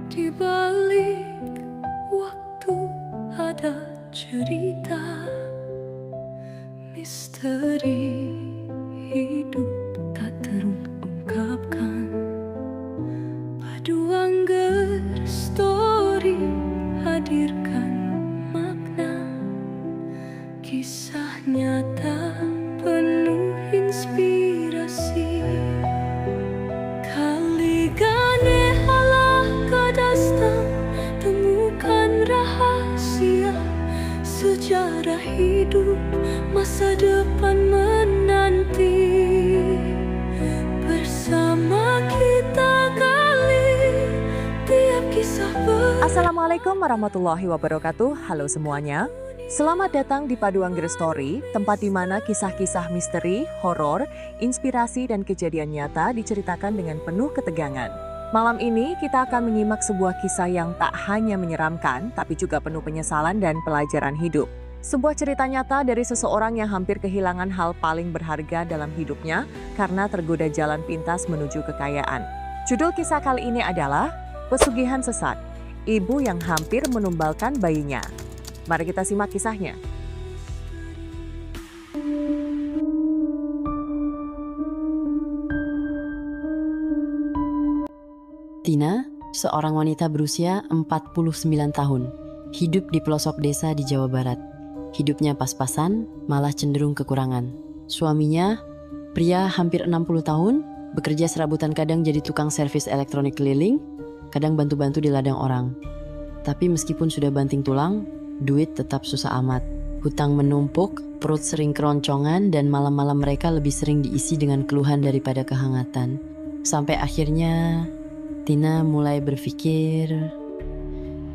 Di balik waktu ada cerita misteri hidup tak terungkapkan. Paduangger Story hadirkan makna kisah nyata penuh inspirasi. Kaligane halah kadasta temukan rahasia sejarah hidup masa depan menanti. Bersama kita gali tiap kisah Assalamualaikum warahmatullahi wabarakatuh. Halo semuanya. Selamat datang di Paduangger Story, tempat di mana kisah-kisah misteri, horor, inspirasi dan kejadian nyata diceritakan dengan penuh ketegangan. Malam ini kita akan menyimak sebuah kisah yang tak hanya menyeramkan, tapi juga penuh penyesalan dan pelajaran hidup. Sebuah cerita nyata dari seseorang yang hampir kehilangan hal paling berharga dalam hidupnya karena tergoda jalan pintas menuju kekayaan. Judul kisah kali ini adalah Pesugihan Sesat, Ibu yang hampir menumbalkan bayinya. Mari kita simak kisahnya. Tina, seorang wanita berusia 49 tahun, hidup di pelosok desa di Jawa Barat. Hidupnya pas-pasan, malah cenderung kekurangan. Suaminya, pria hampir 60 tahun, bekerja serabutan, kadang jadi tukang servis elektronik keliling, kadang bantu-bantu di ladang orang. Tapi meskipun sudah banting tulang, duit tetap susah amat. Hutang menumpuk, perut sering keroncongan, dan malam-malam mereka lebih sering diisi dengan keluhan daripada kehangatan. Sampai akhirnya Tina mulai berpikir,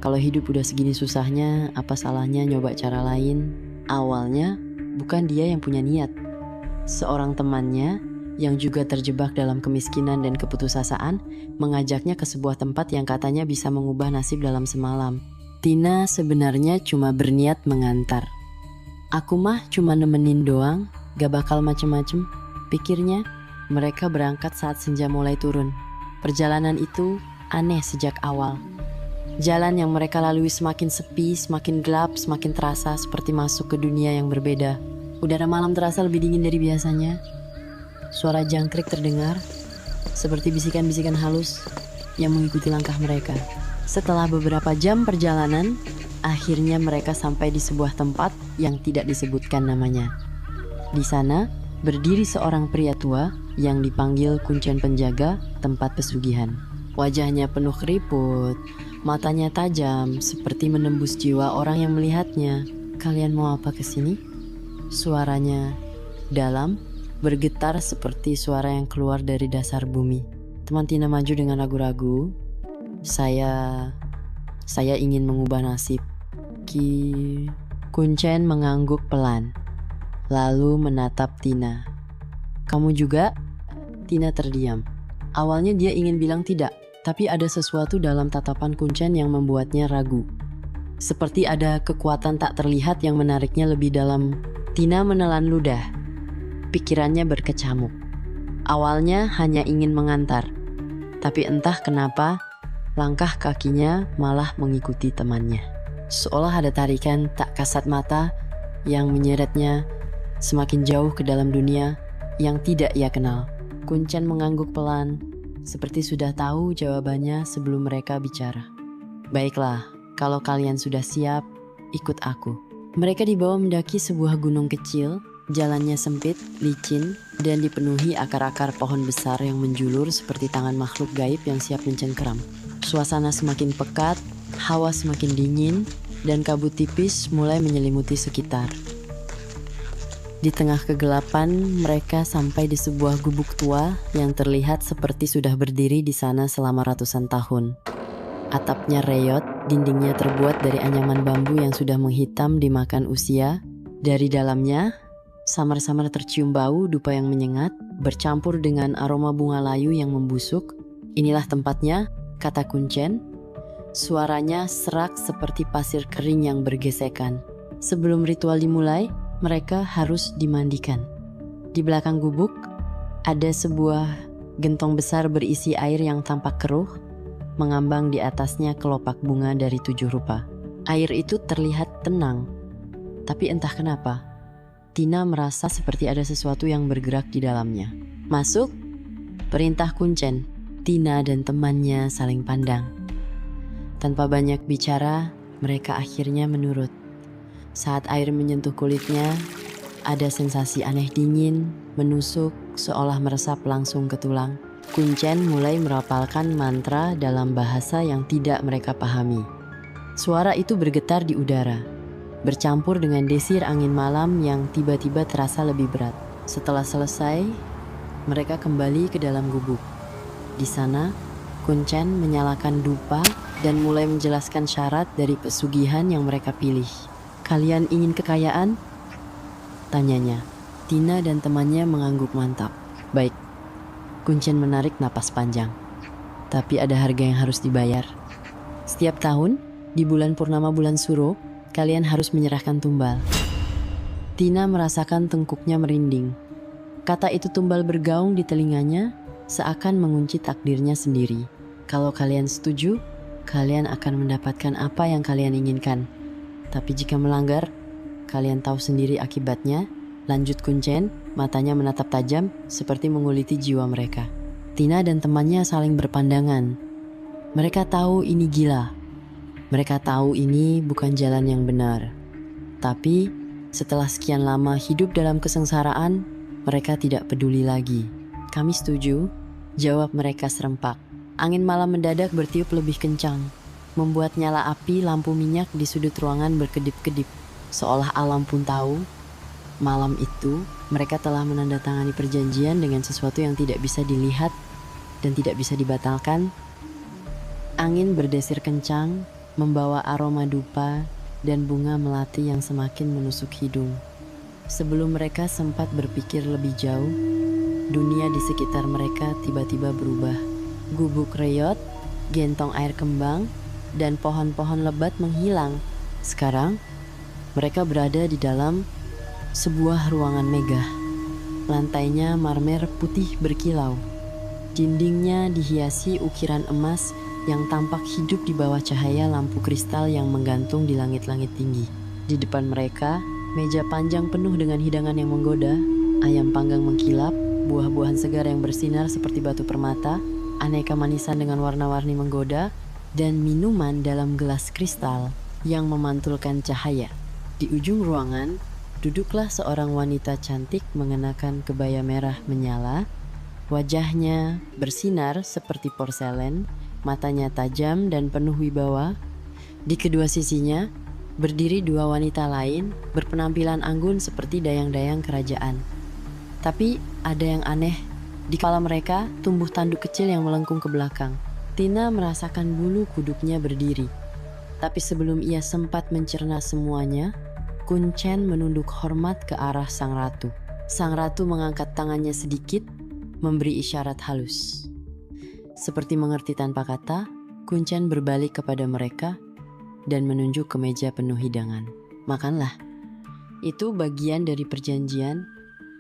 kalau hidup udah segini susahnya, apa salahnya nyoba cara lain? Awalnya bukan dia yang punya niat. Seorang temannya yang juga terjebak dalam kemiskinan dan keputusasaan mengajaknya ke sebuah tempat yang katanya bisa mengubah nasib dalam semalam. Tina sebenarnya cuma berniat mengantar. Aku mah cuma nemenin doang, gak bakal macem-macem, pikirnya. Mereka berangkat saat senja mulai turun. Perjalanan itu aneh sejak awal. Jalan yang mereka lalui semakin sepi, semakin gelap, semakin terasa seperti masuk ke dunia yang berbeda. Udara malam terasa lebih dingin dari biasanya. Suara jangkrik terdengar, seperti bisikan-bisikan halus yang mengikuti langkah mereka. Setelah beberapa jam perjalanan, akhirnya mereka sampai di sebuah tempat yang tidak disebutkan namanya. Di sana, berdiri seorang pria tua yang dipanggil kuncen penjaga tempat pesugihan. Wajahnya penuh keriput, matanya tajam seperti menembus jiwa orang yang melihatnya. Kalian mau apa kesini? Suaranya dalam, bergetar seperti suara yang keluar dari dasar bumi. Teman Tina maju dengan ragu-ragu. Saya ingin mengubah nasib. Kuncen mengangguk pelan, lalu menatap Tina. Kamu juga? Tina terdiam. Awalnya dia ingin bilang tidak, tapi ada sesuatu dalam tatapan Kuncen yang membuatnya ragu. Seperti ada kekuatan tak terlihat yang menariknya lebih dalam. Tina menelan ludah. Pikirannya berkecamuk. Awalnya hanya ingin mengantar, tapi entah kenapa langkah kakinya malah mengikuti temannya. Seolah ada tarikan tak kasat mata yang menyeretnya semakin jauh ke dalam dunia yang tidak ia kenal. Kuncen mengangguk pelan, seperti sudah tahu jawabannya sebelum mereka bicara. Baiklah, kalau kalian sudah siap, ikut aku. Mereka dibawa mendaki sebuah gunung kecil. Jalannya sempit, licin, dan dipenuhi akar-akar pohon besar yang menjulur seperti tangan makhluk gaib yang siap mencengkeram. Suasana semakin pekat, hawa semakin dingin, dan kabut tipis mulai menyelimuti sekitar. Di tengah kegelapan, mereka sampai di sebuah gubuk tua yang terlihat seperti sudah berdiri di sana selama ratusan tahun. Atapnya reyot, dindingnya terbuat dari anyaman bambu yang sudah menghitam dimakan usia. Dari dalamnya, samar-samar tercium bau dupa yang menyengat, bercampur dengan aroma bunga layu yang membusuk. Inilah tempatnya, kata Kuncen. Suaranya serak seperti pasir kering yang bergesekan. Sebelum ritual dimulai, mereka harus dimandikan. Di belakang gubuk, ada sebuah gentong besar berisi air yang tampak keruh. mengambang di atasnya kelopak bunga dari 7 rupa. Air itu terlihat tenang, tapi entah kenapa, Tina merasa seperti ada sesuatu yang bergerak di dalamnya. Masuk, perintah Kuncen. Tina dan temannya saling pandang. Tanpa banyak bicara, mereka akhirnya menurut. Saat air menyentuh kulitnya, ada sensasi aneh dingin, menusuk, seolah meresap langsung ke tulang. Kuncen mulai merapalkan mantra dalam bahasa yang tidak mereka pahami. Suara itu bergetar di udara, bercampur dengan desir angin malam yang tiba-tiba terasa lebih berat. Setelah selesai, mereka kembali ke dalam gubuk. Di sana, Kuncen menyalakan dupa dan mulai menjelaskan syarat dari pesugihan yang mereka pilih. "Kalian ingin kekayaan?" tanyanya. Tina dan temannya mengangguk mantap. "Baik." Kuncen menarik napas panjang. "Tapi ada harga yang harus dibayar. Setiap tahun, di bulan purnama bulan Suro, kalian harus menyerahkan tumbal." Tina merasakan tengkuknya merinding. Kata itu tumbal bergaung di telinganya, seakan mengunci takdirnya sendiri. "Kalau kalian setuju, kalian akan mendapatkan apa yang kalian inginkan. Tapi jika melanggar, kalian tahu sendiri akibatnya," lanjut Kuncen, matanya menatap tajam seperti menguliti jiwa mereka. Tina dan temannya saling berpandangan. Mereka tahu ini gila. Mereka tahu ini bukan jalan yang benar. Tapi setelah sekian lama hidup dalam kesengsaraan, mereka tidak peduli lagi. "Kami setuju," jawab mereka serempak. Angin malam mendadak bertiup lebih kencang, membuat nyala api lampu minyak di sudut ruangan berkedip-kedip. Seolah alam pun tahu, malam itu mereka telah menandatangani perjanjian dengan sesuatu yang tidak bisa dilihat dan tidak bisa dibatalkan. Angin berdesir kencang, membawa aroma dupa dan bunga melati yang semakin menusuk hidung. Sebelum mereka sempat berpikir lebih jauh, dunia di sekitar mereka tiba-tiba berubah. Gubuk reyot, gentong air kembang, dan pohon-pohon lebat menghilang. Sekarang, mereka berada di dalam sebuah ruangan megah. Lantainya marmer putih berkilau. Dindingnya dihiasi ukiran emas yang tampak hidup di bawah cahaya lampu kristal yang menggantung di langit-langit tinggi. Di depan mereka, meja panjang penuh dengan hidangan yang menggoda, ayam panggang mengkilap, buah-buahan segar yang bersinar seperti batu permata, aneka manisan dengan warna-warni menggoda, dan minuman dalam gelas kristal yang memantulkan cahaya. Di ujung ruangan, duduklah seorang wanita cantik mengenakan kebaya merah menyala. Wajahnya bersinar seperti porselen, matanya tajam dan penuh wibawa. Di kedua sisinya, berdiri dua wanita lain berpenampilan anggun seperti dayang-dayang kerajaan. Tapi ada yang aneh, di kepala mereka tumbuh tanduk kecil yang melengkung ke belakang. Tina merasakan bulu kuduknya berdiri. Tapi sebelum ia sempat mencerna semuanya, Kuncen menunduk hormat ke arah sang ratu. Sang ratu mengangkat tangannya sedikit, memberi isyarat halus. Seperti mengerti tanpa kata, Kuncen berbalik kepada mereka dan menunjuk ke meja penuh hidangan. "Makanlah. Itu bagian dari perjanjian,"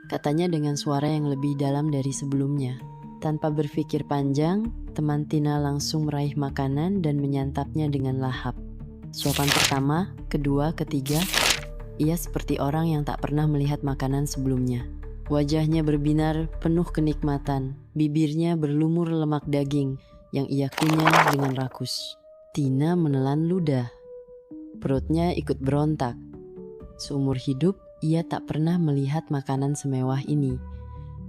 katanya dengan suara yang lebih dalam dari sebelumnya. Tanpa berpikir panjang, teman Tina langsung meraih makanan dan menyantapnya dengan lahap. Suapan pertama, kedua, ketiga, ia seperti orang yang tak pernah melihat makanan sebelumnya. Wajahnya berbinar penuh kenikmatan, bibirnya berlumur lemak daging yang ia kunyah dengan rakus. Tina menelan ludah. Perutnya ikut berontak. Seumur hidup, ia tak pernah melihat makanan semewah ini.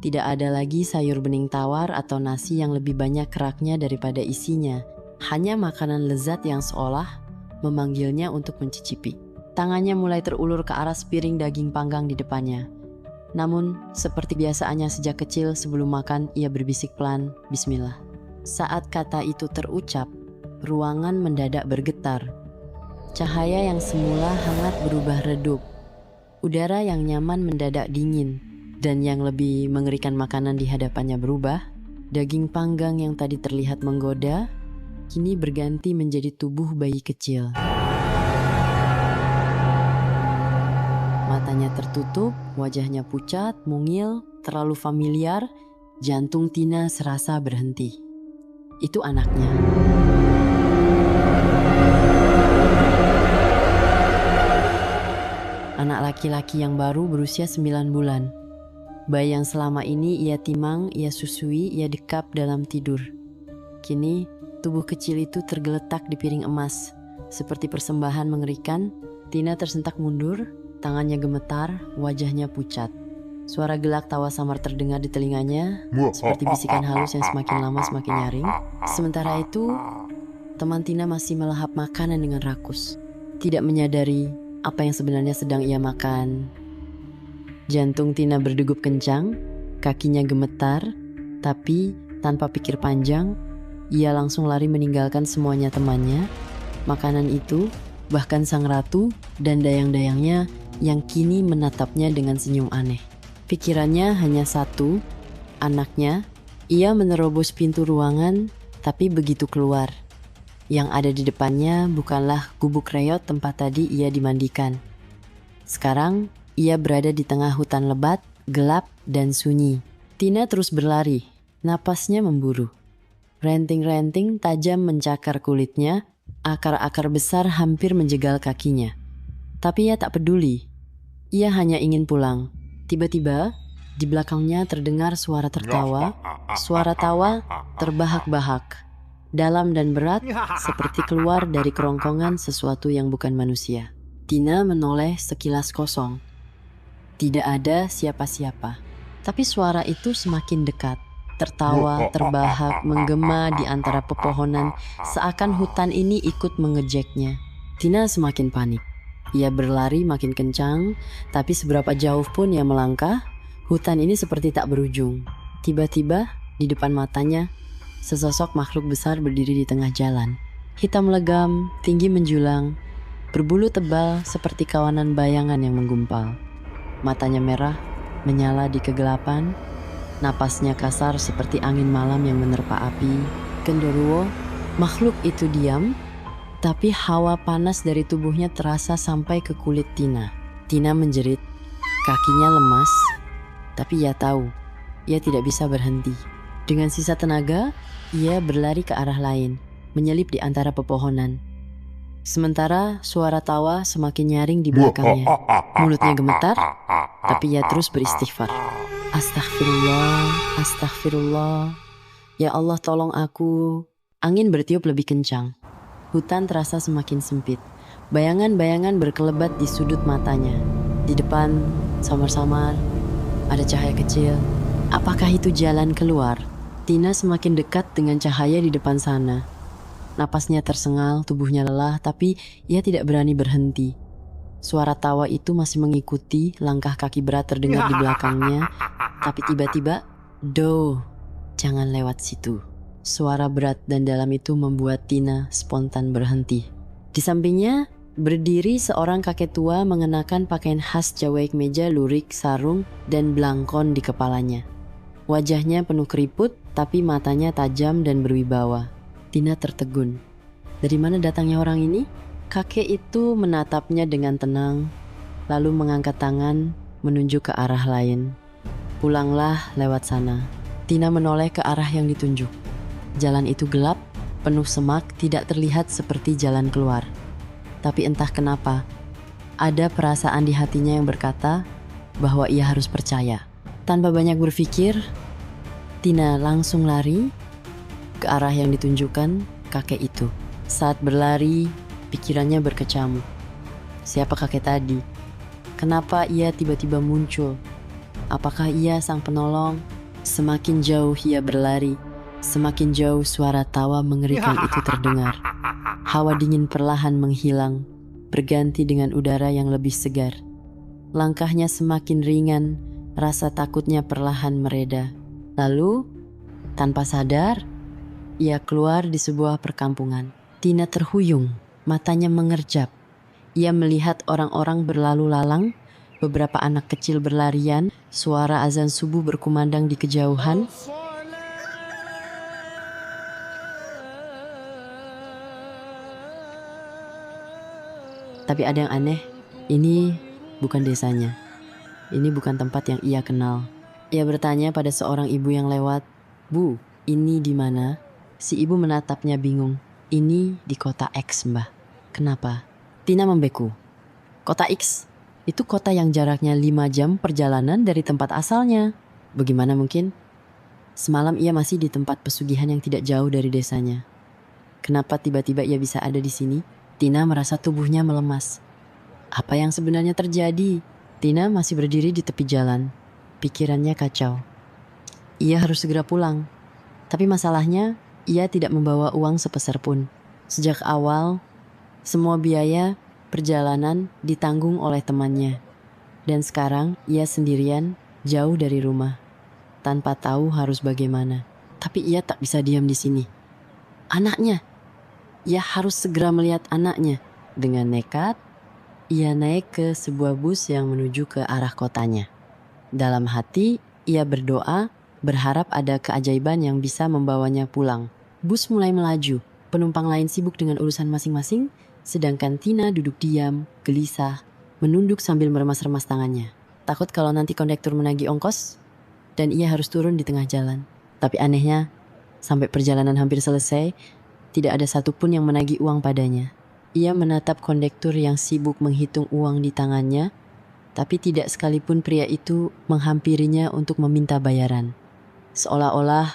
Tidak ada lagi sayur bening tawar atau nasi yang lebih banyak keraknya daripada isinya. Hanya makanan lezat yang seolah memanggilnya untuk mencicipi. Tangannya mulai terulur ke arah sepiring daging panggang di depannya. Namun, seperti biasaannya sejak kecil sebelum makan, ia berbisik pelan, "Bismillah." Saat kata itu terucap, ruangan mendadak bergetar. Cahaya yang semula hangat berubah redup. Udara yang nyaman mendadak dingin. Dan yang lebih mengerikan, makanan di hadapannya berubah. Daging panggang yang tadi terlihat menggoda, kini berganti menjadi tubuh bayi kecil. Matanya tertutup, wajahnya pucat, mungil, terlalu familiar. Jantung Tina serasa berhenti. Itu anaknya. laki-laki yang baru berusia 9 bulan. Bayi yang selama ini ia timang, ia susui, ia dekap dalam tidur. Kini, tubuh kecil itu tergeletak di piring emas. Seperti persembahan mengerikan, Tina tersentak mundur, tangannya gemetar, wajahnya pucat. Suara gelak tawa samar terdengar di telinganya, seperti bisikan halus yang semakin lama semakin nyaring. Sementara itu, teman Tina masih melahap makanan dengan rakus, tidak menyadari apa yang sebenarnya sedang ia makan. Jantung Tina berdegup kencang, kakinya gemetar, tapi tanpa pikir panjang, ia langsung lari meninggalkan semuanya temannya, makanan itu, bahkan sang ratu dan dayang-dayangnya yang kini menatapnya dengan senyum aneh. Pikirannya hanya satu, anaknya. Ia menerobos pintu ruangan, tapi begitu keluar, yang ada di depannya bukanlah gubuk reot tempat tadi ia dimandikan. Sekarang, ia berada di tengah hutan lebat, gelap, dan sunyi. Tina terus berlari, napasnya memburu. Renting-renting tajam mencakar kulitnya, akar-akar besar hampir menjegal kakinya. Tapi ia tak peduli, ia hanya ingin pulang. Tiba-tiba, di belakangnya terdengar suara tertawa, suara tawa terbahak-bahak, dalam dan berat seperti keluar dari kerongkongan sesuatu yang bukan manusia. Tina menoleh sekilas kosong. Tidak ada siapa-siapa, tapi suara itu semakin dekat. Tertawa, terbahak, menggema di antara pepohonan, seakan hutan ini ikut mengejeknya. Tina semakin panik. Ia berlari makin kencang, tapi seberapa jauh pun ia melangkah, hutan ini seperti tak berujung. Tiba-tiba, di depan matanya, sesosok makhluk besar berdiri di tengah jalan. Hitam legam, tinggi menjulang, berbulu tebal seperti kawanan bayangan yang menggumpal. Matanya merah, menyala di kegelapan, napasnya kasar seperti angin malam yang menerpa api. Genderuwo, makhluk itu diam, tapi hawa panas dari tubuhnya terasa sampai ke kulit Tina. Tina menjerit, kakinya lemas, tapi ia tahu, ia tidak bisa berhenti. Dengan sisa tenaga, ia berlari ke arah lain, menyelip di antara pepohonan. Sementara suara tawa semakin nyaring di belakangnya. Mulutnya gemetar, tapi ia terus beristighfar. Astagfirullah, astagfirullah. Ya Allah tolong aku. Angin bertiup lebih kencang. Hutan terasa semakin sempit. Bayangan-bayangan berkelebat di sudut matanya. Di depan, samar-samar, ada cahaya kecil. Apakah itu jalan keluar? Tina semakin dekat dengan cahaya di depan sana. Napasnya tersengal, tubuhnya lelah, tapi ia tidak berani berhenti. Suara tawa itu masih mengikuti, langkah kaki berat terdengar di belakangnya. Tapi tiba-tiba, "Do, jangan lewat situ." Suara berat dan dalam itu membuat Tina spontan berhenti. Di sampingnya, berdiri seorang kakek tua mengenakan pakaian khas Jawa, kemeja, lurik, sarung, dan blangkon di kepalanya. Wajahnya penuh keriput, tapi matanya tajam dan berwibawa. Tina tertegun. Dari mana datangnya orang ini? Kakek itu menatapnya dengan tenang, lalu mengangkat tangan menunjuk ke arah lain. "Pulanglah lewat sana." Tina menoleh ke arah yang ditunjuk. Jalan itu gelap, penuh semak, tidak terlihat seperti jalan keluar. Tapi entah kenapa, ada perasaan di hatinya yang berkata bahwa ia harus percaya. Tanpa banyak berpikir, Tina langsung lari ke arah yang ditunjukkan kakek itu. Saat berlari, pikirannya berkecamuk. Siapa kakek tadi? Kenapa ia tiba-tiba muncul? Apakah ia sang penolong? Semakin jauh ia berlari, semakin jauh suara tawa mengerikan itu terdengar. Hawa dingin perlahan menghilang, berganti dengan udara yang lebih segar. Langkahnya semakin ringan, rasa takutnya perlahan mereda. Lalu, tanpa sadar, ia keluar di sebuah perkampungan. Tina terhuyung, matanya mengerjap. Ia melihat orang-orang berlalu lalang, beberapa anak kecil berlarian, suara azan subuh berkumandang di kejauhan. Tapi ada yang aneh, ini bukan desanya. Ini bukan tempat yang ia kenal. Ia bertanya pada seorang ibu yang lewat, "Bu, ini di mana?" Si ibu menatapnya bingung. "Ini di kota X, Mbah." "Kenapa?" Tina membeku. "Kota X? Itu kota yang jaraknya 5 jam perjalanan dari tempat asalnya. Bagaimana mungkin? Semalam ia masih di tempat pesugihan yang tidak jauh dari desanya. Kenapa tiba-tiba ia bisa ada di sini? Tina merasa tubuhnya melemas. Apa yang sebenarnya terjadi? Tina masih berdiri di tepi jalan. Pikirannya kacau. Ia harus segera pulang. Tapi masalahnya, ia tidak membawa uang sepeser pun. Sejak awal, semua biaya perjalanan ditanggung oleh temannya. Dan sekarang ia sendirian jauh dari rumah. Tanpa tahu harus bagaimana. Tapi ia tak bisa diam di sini. Anaknya. Ia harus segera melihat anaknya. Dengan nekat, ia naik ke sebuah bus yang menuju ke arah kotanya. Dalam hati, ia berdoa, berharap ada keajaiban yang bisa membawanya pulang. Bus mulai melaju. Penumpang lain sibuk dengan urusan masing-masing, sedangkan Tina duduk diam, gelisah, menunduk sambil meremas-remas tangannya. Takut kalau nanti kondektur menagih ongkos, dan ia harus turun di tengah jalan. Tapi anehnya, sampai perjalanan hampir selesai, tidak ada satupun yang menagih uang padanya. Ia menatap kondektur yang sibuk menghitung uang di tangannya, tapi tidak sekalipun pria itu menghampirinya untuk meminta bayaran. Seolah-olah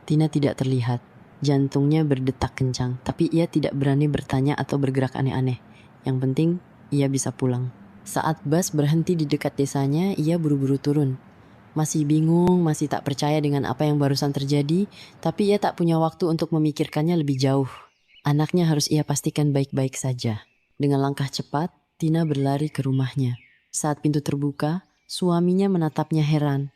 Tina tidak terlihat. Jantungnya berdetak kencang, tapi ia tidak berani bertanya atau bergerak aneh-aneh. Yang penting, ia bisa pulang. Saat bus berhenti di dekat desanya, ia buru-buru turun. Masih bingung, masih tak percaya dengan apa yang barusan terjadi, tapi ia tak punya waktu untuk memikirkannya lebih jauh. Anaknya harus ia pastikan baik-baik saja. Dengan langkah cepat, Tina berlari ke rumahnya. Saat pintu terbuka, suaminya menatapnya heran.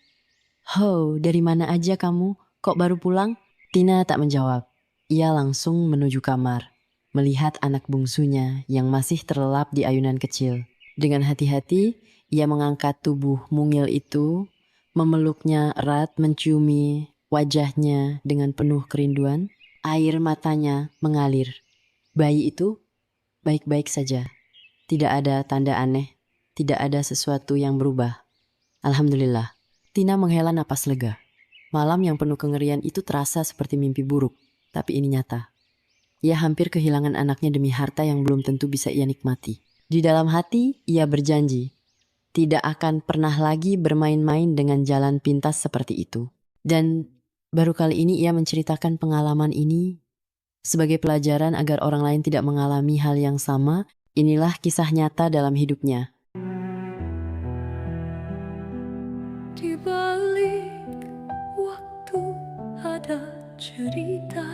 "Ho, dari mana aja kamu? Kok baru pulang?" Tina tak menjawab. Ia langsung menuju kamar, melihat anak bungsunya yang masih terlelap di ayunan kecil. Dengan hati-hati, ia mengangkat tubuh mungil itu, memeluknya erat, menciumi wajahnya dengan penuh kerinduan. Air matanya mengalir. Bayi itu baik-baik saja. Tidak ada tanda aneh, tidak ada sesuatu yang berubah. Alhamdulillah. Tina menghela napas lega. Malam yang penuh kengerian itu terasa seperti mimpi buruk, tapi ini nyata. Ia hampir kehilangan anaknya demi harta yang belum tentu bisa ia nikmati. Di dalam hati, ia berjanji tidak akan pernah lagi bermain-main dengan jalan pintas seperti itu. Dan baru kali ini ia menceritakan pengalaman ini sebagai pelajaran agar orang lain tidak mengalami hal yang sama. Inilah kisah nyata dalam hidupnya. Di balik waktu ada cerita.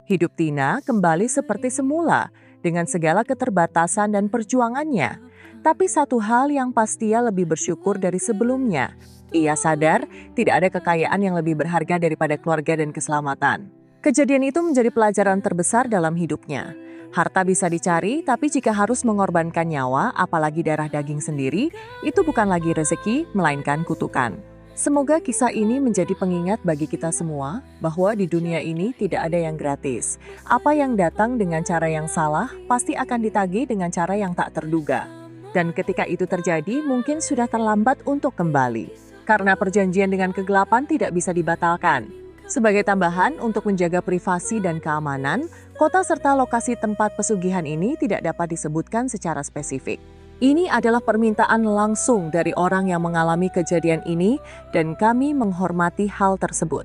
Hidup Tina kembali seperti semula dengan segala keterbatasan dan perjuangannya. Tapi satu hal yang pasti ia lebih bersyukur dari sebelumnya. Ia sadar tidak ada kekayaan yang lebih berharga daripada keluarga dan keselamatan. Kejadian itu menjadi pelajaran terbesar dalam hidupnya. Harta bisa dicari, tapi jika harus mengorbankan nyawa, apalagi darah daging sendiri, itu bukan lagi rezeki, melainkan kutukan. Semoga kisah ini menjadi pengingat bagi kita semua bahwa di dunia ini tidak ada yang gratis. Apa yang datang dengan cara yang salah pasti akan ditagih dengan cara yang tak terduga. Dan ketika itu terjadi, mungkin sudah terlambat untuk kembali. Karena perjanjian dengan kegelapan tidak bisa dibatalkan. Sebagai tambahan, untuk menjaga privasi dan keamanan, kota serta lokasi tempat pesugihan ini tidak dapat disebutkan secara spesifik. Ini adalah permintaan langsung dari orang yang mengalami kejadian ini dan kami menghormati hal tersebut.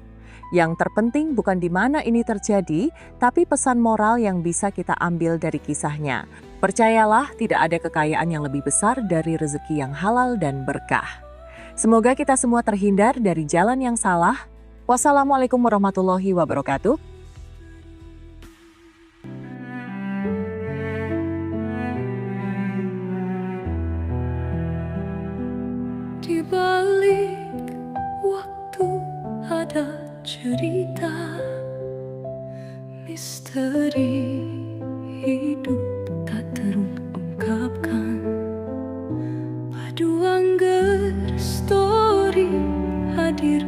Yang terpenting bukan di mana ini terjadi, tapi pesan moral yang bisa kita ambil dari kisahnya. Percayalah, tidak ada kekayaan yang lebih besar dari rezeki yang halal dan berkah. Semoga kita semua terhindar dari jalan yang salah. Wassalamualaikum warahmatullahi wabarakatuh. Di balik waktu ada cerita, misteri hidup tak terungkapkan. Paduan Story hadir